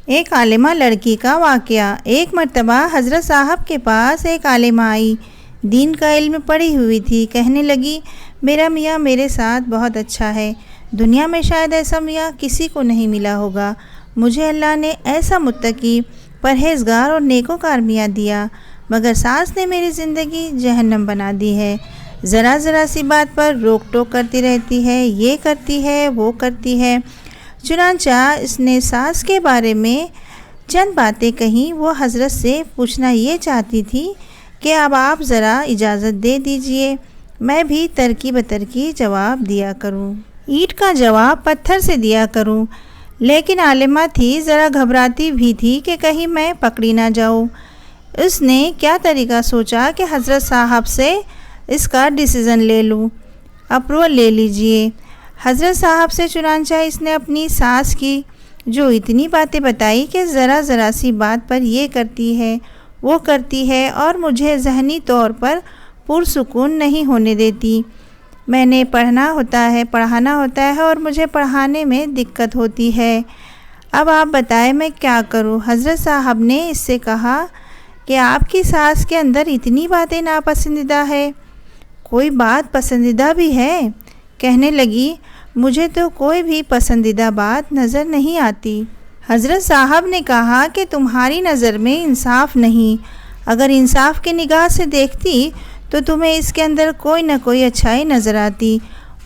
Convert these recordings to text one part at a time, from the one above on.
ایک عالمہ لڑکی کا واقعہ۔ ایک مرتبہ حضرت صاحب کے پاس ایک عالمہ آئی، دین کا علم پڑھی ہوئی تھی۔ کہنے لگی، میرا میاں میرے ساتھ بہت اچھا ہے، دنیا میں شاید ایسا میاں کسی کو نہیں ملا ہوگا۔ مجھے اللہ نے ایسا متقی، پرہیزگار اور نیکوکار میاں دیا، مگر ساس نے میری زندگی جہنم بنا دی ہے۔ ذرا سی بات پر روک ٹوک کرتی رہتی ہے، یہ کرتی ہے، وہ کرتی ہے۔ چنانچہ اس نے ساس کے بارے میں چند باتیں کہیں۔ وہ حضرت سے پوچھنا یہ چاہتی تھی کہ اب آپ ذرا اجازت دے دیجئے، میں بھی ترکی بترکی جواب دیا کروں، اینٹ کا جواب پتھر سے دیا کروں۔ لیکن عالمہ تھی، ذرا گھبراتی بھی تھی کہ کہیں میں پکڑی نہ جاؤں۔ اس نے کیا طریقہ سوچا کہ حضرت صاحب سے اس کا ڈیسیژن لے لوں، اپروول لے لیجئے۔ حضرت صاحب سے چنانچہ اس نے اپنی ساس کی جو اتنی باتیں بتائی کہ ذرا سی بات پر یہ کرتی ہے، وہ کرتی ہے اور مجھے ذہنی طور پر پرسکون نہیں ہونے دیتی۔ میں نے پڑھانا ہوتا ہے اور مجھے پڑھانے میں دقت ہوتی ہے۔ اب آپ بتائیں میں کیا کروں؟ حضرت صاحب نے اس سے کہا کہ آپ کی ساس کے اندر اتنی باتیں ناپسندیدہ ہے، کوئی بات پسندیدہ بھی ہے؟ کہنے لگی، مجھے تو کوئی بھی پسندیدہ بات نظر نہیں آتی۔ حضرت صاحب نے کہا کہ تمہاری نظر میں انصاف نہیں، اگر انصاف کی نگاہ سے دیکھتی تو تمہیں اس کے اندر کوئی نہ کوئی اچھائی نظر آتی۔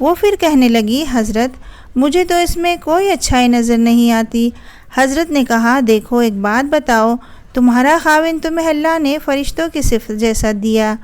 وہ پھر کہنے لگی، حضرت مجھے تو اس میں کوئی اچھائی نظر نہیں آتی۔ حضرت نے کہا، دیکھو ایک بات بتاؤ، تمہارا خاوند تمہیں اللہ نے فرشتوں کی صفت جیسا دیا،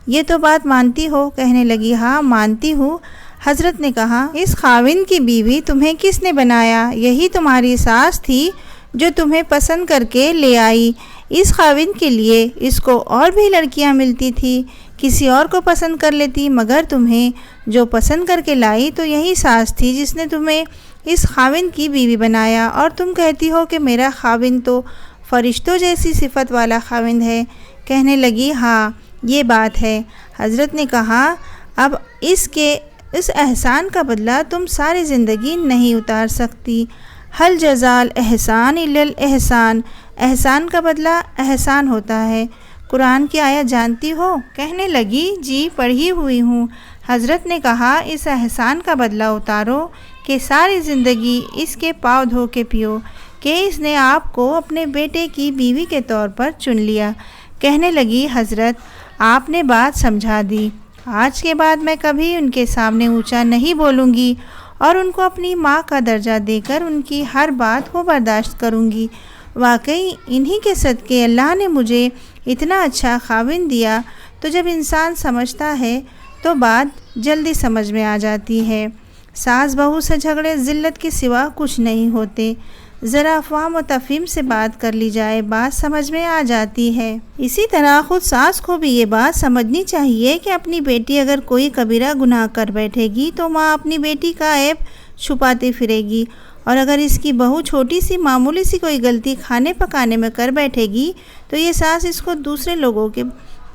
یہ تو بات مانتی ہو؟ کہنے لگی، ہاں مانتی ہوں۔ حضرت نے کہا، اس خاوند کی بیوی تمہیں کس نے بنایا؟ یہی تمہاری ساس تھی جو تمہیں پسند کر کے لے آئی۔ اس خاوند کے لیے اس کو اور بھی لڑکیاں ملتی تھی، کسی اور کو پسند کر لیتی، مگر تمہیں جو پسند کر کے لائی تو یہی ساس تھی جس نے تمہیں اس خاوند کی بیوی بنایا، اور تم کہتی ہو کہ میرا خاوند تو فرشتوں جیسی صفت والا خاوند ہے۔ کہنے لگی، ہاں یہ بات ہے۔ حضرت نے کہا، اب اس احسان کا بدلہ تم ساری زندگی نہیں اتار سکتی۔ حل جزاء الاحسان الا الاحسان، احسان کا بدلہ احسان ہوتا ہے۔ قرآن کی آیت جانتی ہو؟ کہنے لگی، جی پڑھی ہوئی ہوں۔ حضرت نے کہا، اس احسان کا بدلہ اتارو کہ ساری زندگی اس کے پاؤں دھو کے پیو کہ اس نے آپ کو اپنے بیٹے کی بیوی کے طور پر چن لیا۔ کہنے لگی، حضرت آپ نے بات سمجھا دی، آج کے بعد میں کبھی ان کے سامنے اونچا نہیں بولوں گی اور ان کو اپنی ماں کا درجہ دے کر ان کی ہر بات کو برداشت کروں گی۔ واقعی انہی کے صدقے اللہ نے مجھے اتنا اچھا خاوند دیا۔ تو جب انسان سمجھتا ہے تو بات جلدی سمجھ میں آ جاتی ہے۔ ساس بہو سے جھگڑے ذلت کے سوا کچھ نہیں ہوتے، ذرا افہام و تفہیم سے بات کر لی جائے، بات سمجھ میں آ جاتی ہے۔ اسی طرح خود ساس کو بھی یہ بات سمجھنی چاہیے کہ اپنی بیٹی اگر کوئی کبیرہ گناہ کر بیٹھے گی تو ماں اپنی بیٹی کا عیب چھپاتی پھرے گی، اور اگر اس کی بہو چھوٹی سی معمولی سی کوئی غلطی کھانے پکانے میں کر بیٹھے گی تو یہ ساس اس کو دوسرے لوگوں کے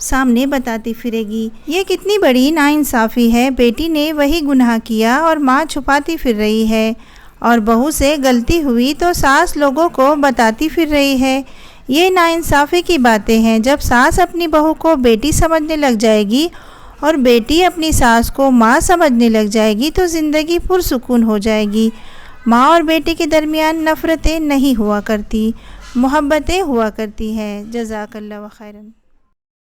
سامنے بتاتی پھرے گی۔ یہ کتنی بڑی ناانصافی ہے، بیٹی نے وہی گناہ کیا اور ماں چھپاتی پھر رہی ہے، اور بہو سے غلطی ہوئی تو ساس لوگوں کو بتاتی پھر رہی ہے۔ یہ ناانصافی کی باتیں ہیں۔ جب ساس اپنی بہو کو بیٹی سمجھنے لگ جائے گی اور بیٹی اپنی ساس کو ماں سمجھنے لگ جائے گی تو زندگی پرسکون ہو جائے گی۔ ماں اور بیٹے کے درمیان نفرتیں نہیں ہوا کرتی، محبتیں ہوا کرتی ہیں۔ جزاک اللہ خیرا۔